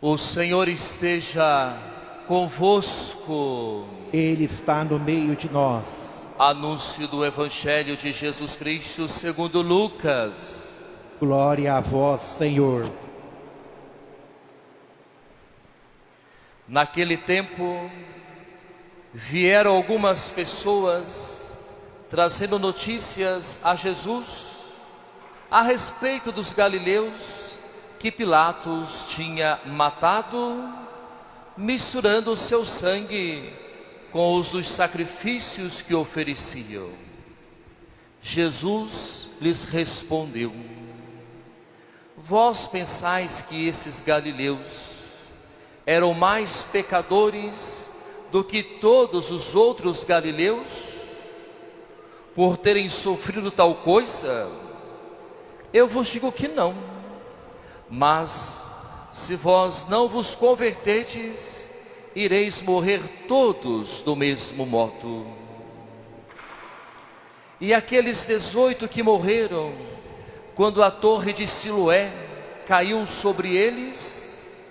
O Senhor esteja convosco. Ele está no meio de nós. Anúncio do Evangelho de Jesus Cristo segundo Lucas. Glória a vós, Senhor. Naquele tempo, vieram algumas pessoas trazendo notícias a Jesus a respeito dos galileus que Pilatos tinha matado, misturando o seu sangue com os dos sacrifícios que ofereciam. Jesus lhes respondeu: vós pensais que esses galileus eram mais pecadores do que todos os outros galileus, por terem sofrido tal coisa? Eu vos digo que não. Mas se vós não vos converterdes, ireis morrer todos do mesmo modo. E aqueles 18 que morreram, quando a torre de Siloé caiu sobre eles,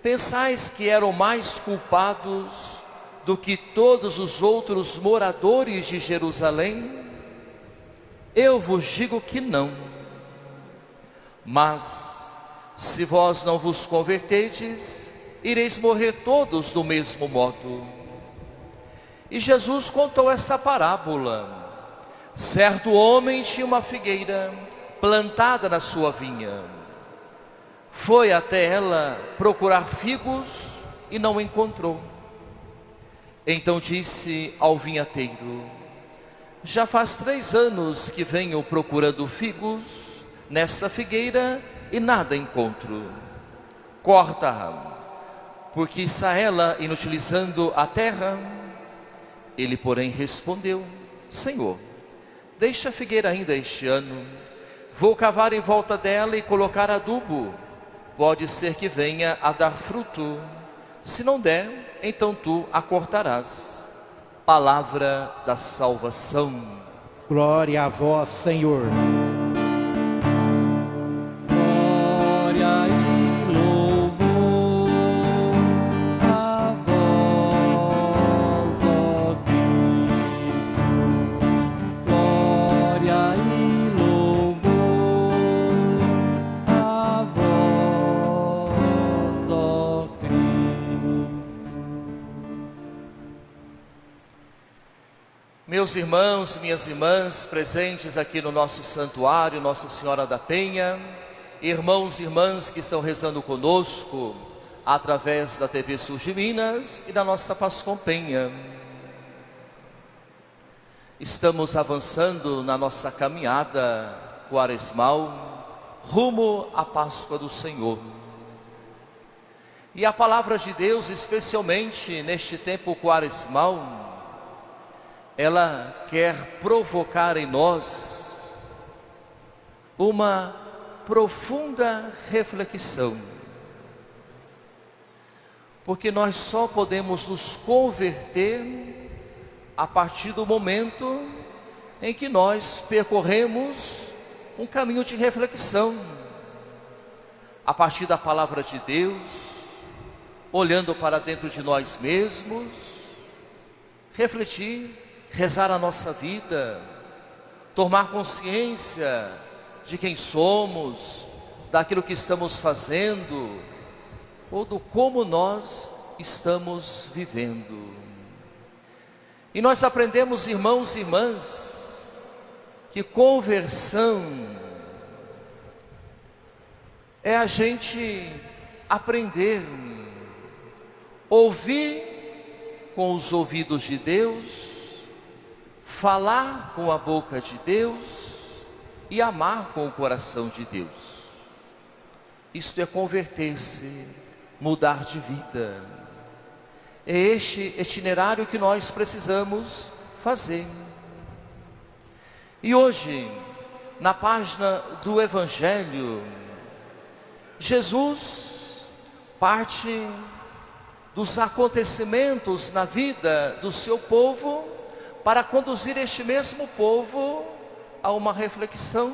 pensais que eram mais culpados do que todos os outros moradores de Jerusalém? Eu vos digo que não. Mas se vós não vos converterdes, ireis morrer todos do mesmo modo. E Jesus contou esta parábola. Certo homem tinha uma figueira plantada na sua vinha. Foi até ela procurar figos e não encontrou. Então disse ao vinhateiro: já faz 3 anos que venho procurando figos nesta figueira e nada encontro. Corta-a, porque está ela inutilizando a terra. Ele, porém, respondeu: Senhor, deixa a figueira ainda este ano. Vou cavar em volta dela e colocar adubo. Pode ser que venha a dar fruto. Se não der, então tu a cortarás. Palavra da salvação. Glória a vós, Senhor. Meus irmãos, minhas irmãs, presentes aqui no nosso santuário, Nossa Senhora da Penha, irmãos e irmãs que estão rezando conosco através da TV Sul de Minas e da nossa Pascom Penha. Estamos avançando na nossa caminhada quaresmal rumo à Páscoa do Senhor. E a palavra de Deus, especialmente neste tempo quaresmal, ela quer provocar em nós uma profunda reflexão, porque nós só podemos nos converter a partir do momento em que nós percorremos um caminho de reflexão, a partir da palavra de Deus, olhando para dentro de nós mesmos, refletir, rezar a nossa vida, tomar consciência de quem somos, daquilo que estamos fazendo, ou do como nós estamos vivendo. E nós aprendemos, irmãos e irmãs, que conversão é a gente aprender, ouvir com os ouvidos de Deus, falar com a boca de Deus e amar com o coração de Deus. Isto é converter-se, mudar de vida. É este itinerário que nós precisamos fazer. E hoje, na página do Evangelho, Jesus parte dos acontecimentos na vida do seu povo para conduzir este mesmo povo a uma reflexão.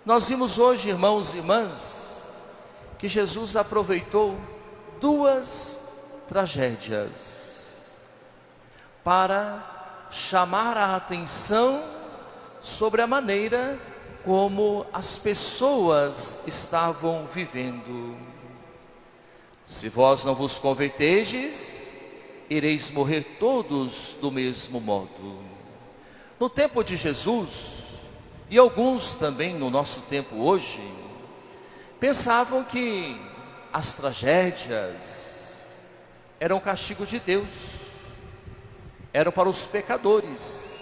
Nós vimos hoje, irmãos e irmãs, que Jesus aproveitou duas tragédias para chamar a atenção sobre a maneira como as pessoas estavam vivendo. Se vós não vos converterdes, ireis morrer todos do mesmo modo. No tempo de Jesus, e alguns também no nosso tempo hoje, pensavam que as tragédias eram castigo de Deus, eram para os pecadores.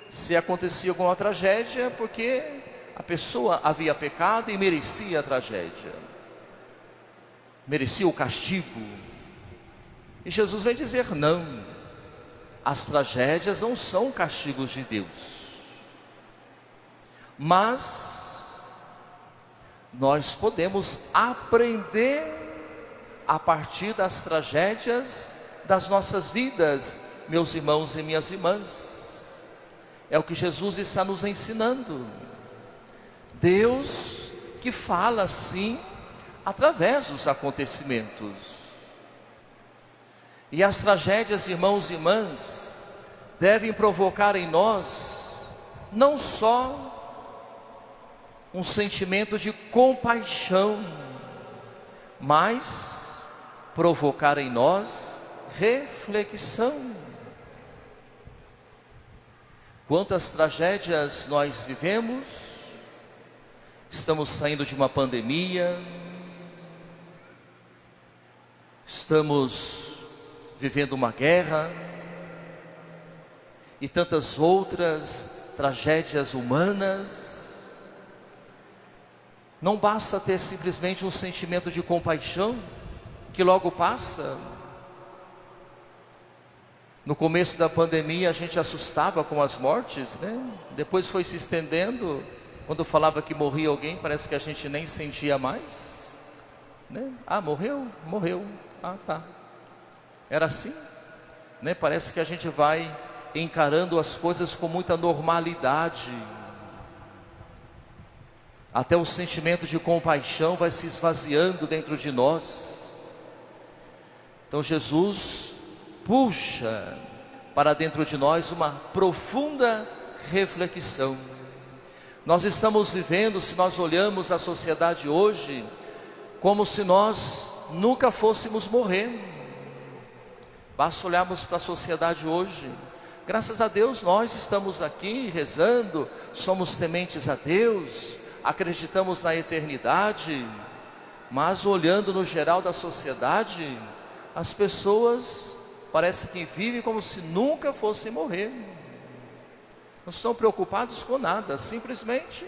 Se acontecia alguma tragédia, porque a pessoa havia pecado e merecia a tragédia, merecia o castigo. E Jesus vem dizer: não, as tragédias não são castigos de Deus, mas nós podemos aprender a partir das tragédias das nossas vidas, meus irmãos e minhas irmãs. É o que Jesus está nos ensinando. Deus que fala assim através dos acontecimentos. E as tragédias, irmãos e irmãs, devem provocar em nós não só um sentimento de compaixão, mas provocar em nós reflexão. Quantas tragédias nós vivemos? Estamos saindo de uma pandemia, estamos vivendo uma guerra e tantas outras tragédias humanas. Não basta ter simplesmente um sentimento de compaixão que logo passa. No começo da pandemia a gente assustava com as mortes, né? Depois foi se estendendo. Quando falava que morria alguém, parece que a gente nem sentia mais, né? Ah, morreu? Morreu. Ah, tá. Era assim, né? Parece que a gente vai encarando as coisas com muita normalidade. Até o sentimento de compaixão vai se esvaziando dentro de nós. Então Jesus puxa para dentro de nós uma profunda reflexão. Nós estamos vivendo, se nós olhamos a sociedade hoje, como se nós nunca fôssemos morrer. Basta olharmos para a sociedade hoje. Graças a Deus nós estamos aqui rezando, somos tementes a Deus, acreditamos na eternidade, mas olhando no geral da sociedade, as pessoas parece que vivem como se nunca fossem morrer. Não estão preocupados com nada, simplesmente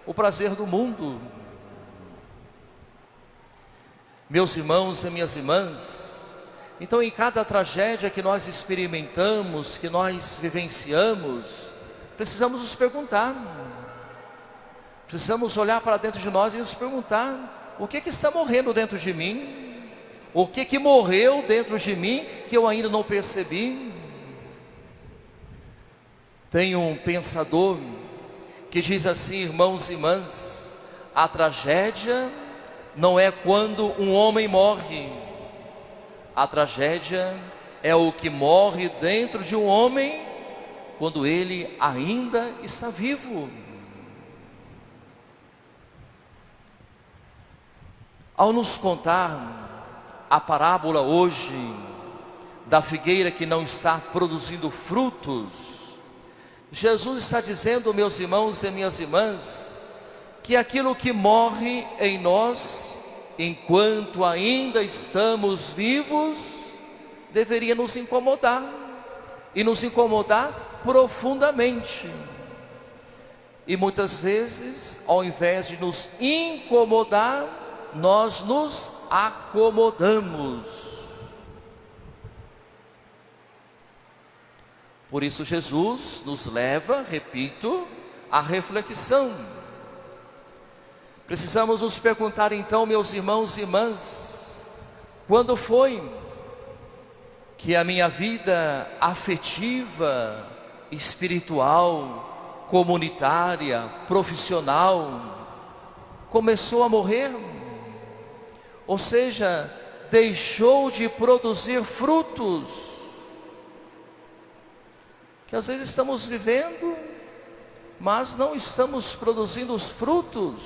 o prazer do mundo. Meus irmãos e minhas irmãs, então em cada tragédia que nós experimentamos, que nós vivenciamos, precisamos nos perguntar, precisamos olhar para dentro de nós e nos perguntar: o que está morrendo dentro de mim? O que morreu dentro de mim que eu ainda não percebi? Tem um pensador que diz assim: irmãos e irmãs, a tragédia não é quando um homem morre, a tragédia é o que morre dentro de um homem quando ele ainda está vivo. Ao nos contar a parábola hoje da figueira que não está produzindo frutos, Jesus está dizendo, meus irmãos e minhas irmãs, que aquilo que morre em nós, enquanto ainda estamos vivos, deveria nos incomodar, e nos incomodar profundamente. E muitas vezes, ao invés de nos incomodar, nós nos acomodamos. Por isso Jesus nos leva, repito, à reflexão. Precisamos nos perguntar então, meus irmãos e irmãs, quando foi que a minha vida afetiva, espiritual, comunitária, profissional começou a morrer? ou seja, deixou de produzir frutos. Que às vezes estamos vivendo, mas não estamos produzindo os frutos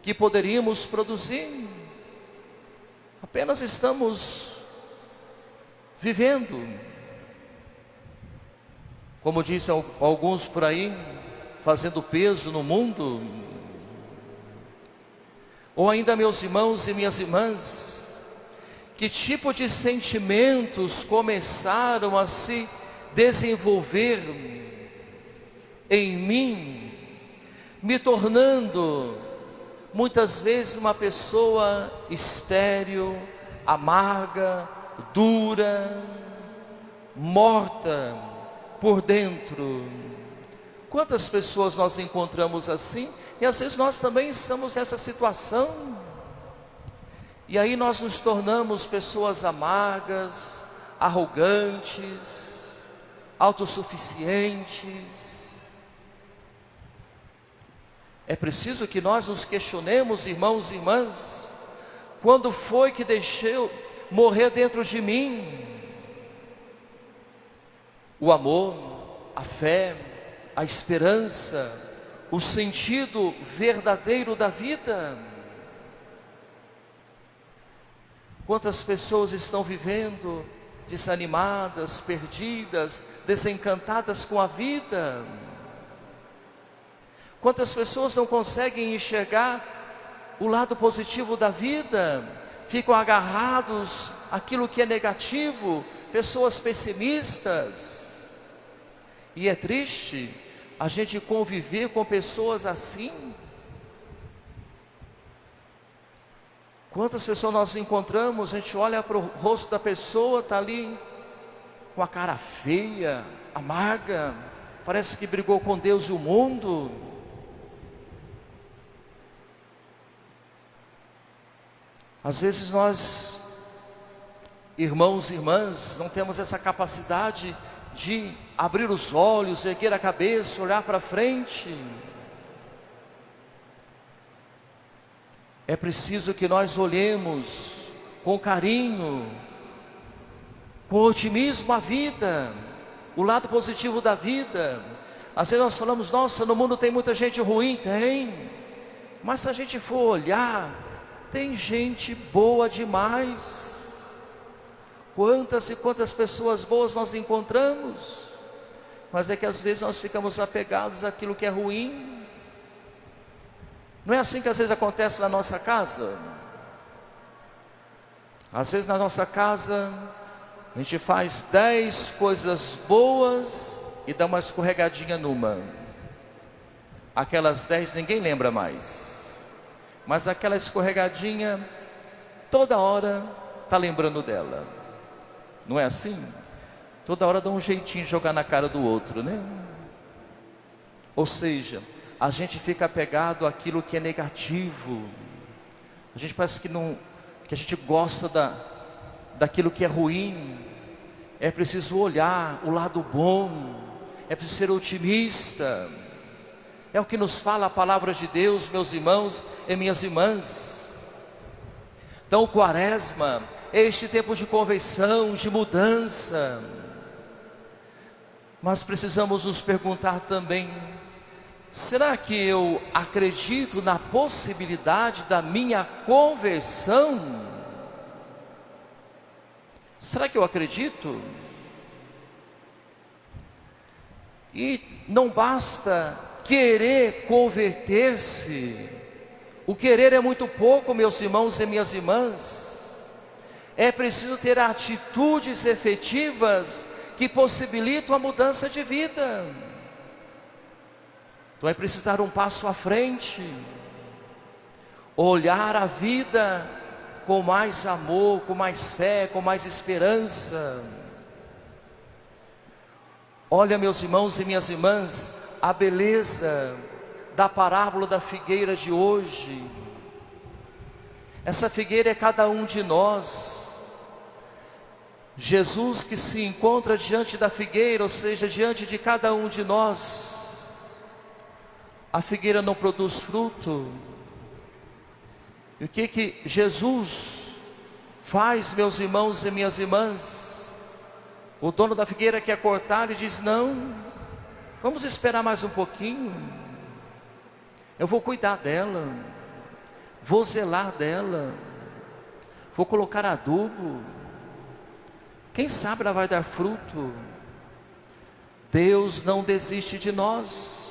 que poderíamos produzir. Apenas estamos vivendo, como dizem alguns por aí, fazendo peso no mundo. Ou ainda, meus irmãos e minhas irmãs, que tipo de sentimentos começaram a se desenvolver em mim, me tornando muitas vezes uma pessoa estéril, amarga, dura, morta por dentro. Quantas pessoas nós encontramos assim? E às vezes nós também estamos nessa situação. E aí nós nos tornamos pessoas amargas, arrogantes, autossuficientes. É preciso que nós nos questionemos, irmãos e irmãs, quando foi que deixou morrer dentro de mim o amor, a fé, a esperança, o sentido verdadeiro da vida? Quantas pessoas estão vivendo desanimadas, perdidas, desencantadas com a vida? Quantas pessoas não conseguem enxergar o lado positivo da vida, ficam agarrados àquilo que é negativo, pessoas pessimistas. E é triste a gente conviver com pessoas assim. Quantas pessoas nós encontramos, a gente olha para o rosto da pessoa, está ali com a cara feia, amarga, parece que brigou com Deus e o mundo. Às vezes nós, irmãos e irmãs, não temos essa capacidade de abrir os olhos, erguer a cabeça, olhar para frente. É preciso que nós olhemos com carinho, com otimismo a vida, o lado positivo da vida. Às vezes nós falamos, nossa, no mundo tem muita gente ruim, tem. Mas se a gente for olhar, tem gente boa demais. Quantas e quantas pessoas boas nós encontramos, mas é que às vezes nós ficamos apegados àquilo que é ruim. Não é assim que às vezes acontece na nossa casa? Às vezes na nossa casa a gente faz 10 coisas boas e dá uma escorregadinha numa. Aquelas 10 ninguém lembra mais, mas aquela escorregadinha toda hora está lembrando dela. Não é assim? Toda hora dá um jeitinho de jogar na cara do outro, né? Ou seja, a gente fica apegado àquilo que é negativo. A gente parece que a gente gosta daquilo que é ruim. É preciso olhar o lado bom, é preciso ser otimista. É o que nos fala a palavra de Deus, meus irmãos e minhas irmãs. Então o Quaresma é este tempo de conversão, de mudança. Mas precisamos nos perguntar também, será que eu acredito na possibilidade da minha conversão? Será que eu acredito? E não basta querer converter-se. O querer é muito pouco, meus irmãos e minhas irmãs. É preciso ter atitudes efetivas que possibilitam a mudança de vida. Então é preciso dar um passo à frente, olhar a vida com mais amor, com mais fé, com mais esperança. Olha, meus irmãos e minhas irmãs, a beleza da parábola da figueira de hoje. Essa figueira é cada um de nós. Jesus que se encontra diante da figueira, ou seja, diante de cada um de nós. A figueira não produz fruto, E o que Jesus faz, meus irmãos e minhas irmãs? O dono da figueira quer cortar e diz: não, vamos esperar mais um pouquinho. Eu vou cuidar dela, vou zelar dela, vou colocar adubo. Quem sabe ela vai dar fruto. Deus não desiste de nós.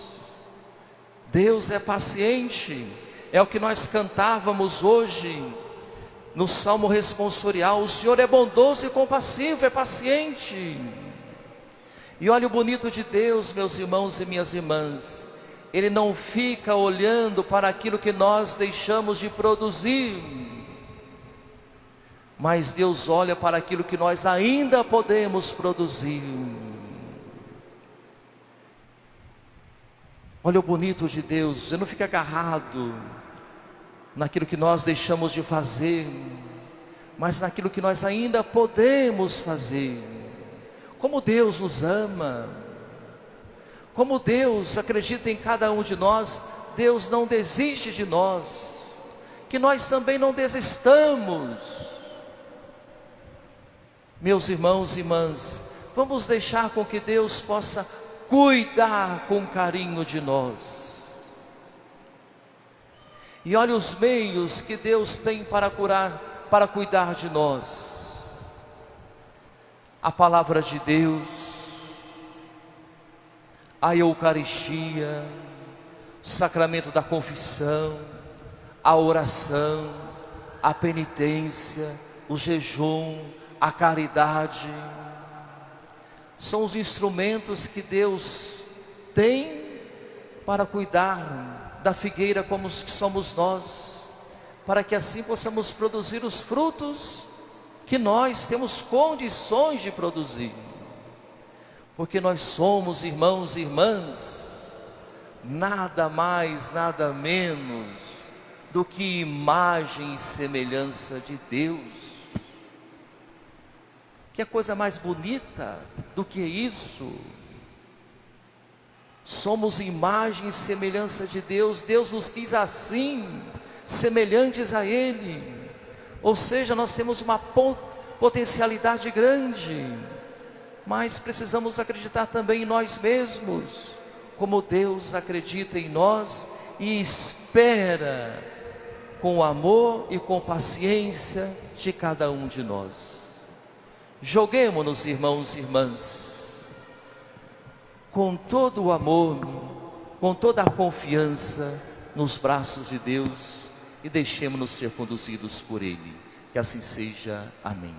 Deus é paciente. É o que nós cantávamos hoje no Salmo responsorial. O Senhor é bondoso e compassivo, é paciente. E olha o bonito de Deus, meus irmãos e minhas irmãs. Ele não fica olhando para aquilo que nós deixamos de produzir, mas Deus olha para aquilo que nós ainda podemos produzir. Olha o bonito de Deus. Ele não fica agarrado naquilo que nós deixamos de fazer, mas naquilo que nós ainda podemos fazer. Como Deus nos ama, como Deus acredita em cada um de nós. Deus não desiste de nós, que nós também não desistamos. Meus irmãos e irmãs, vamos deixar com que Deus possa cuidar com carinho de nós. E olha os meios que Deus tem para cuidar de nós. A palavra de Deus, a Eucaristia, o sacramento da confissão, a oração, a penitência, o jejum, a caridade. São os instrumentos que Deus tem para cuidar da figueira como que somos nós, para que assim possamos produzir os frutos que nós temos condições de produzir. Porque nós somos, irmãos e irmãs, nada mais, nada menos do que imagem e semelhança de Deus. Que coisa mais bonita do que isso? Somos imagem e semelhança de Deus. Deus nos quis assim, semelhantes a Ele. Ou seja, nós temos uma potencialidade grande, mas precisamos acreditar também em nós mesmos, como Deus acredita em nós e espera com amor e com paciência de cada um de nós. Joguemo-nos, irmãos e irmãs, com todo o amor, com toda a confiança nos braços de Deus, e deixemos-nos ser conduzidos por Ele. Que assim seja. Amém.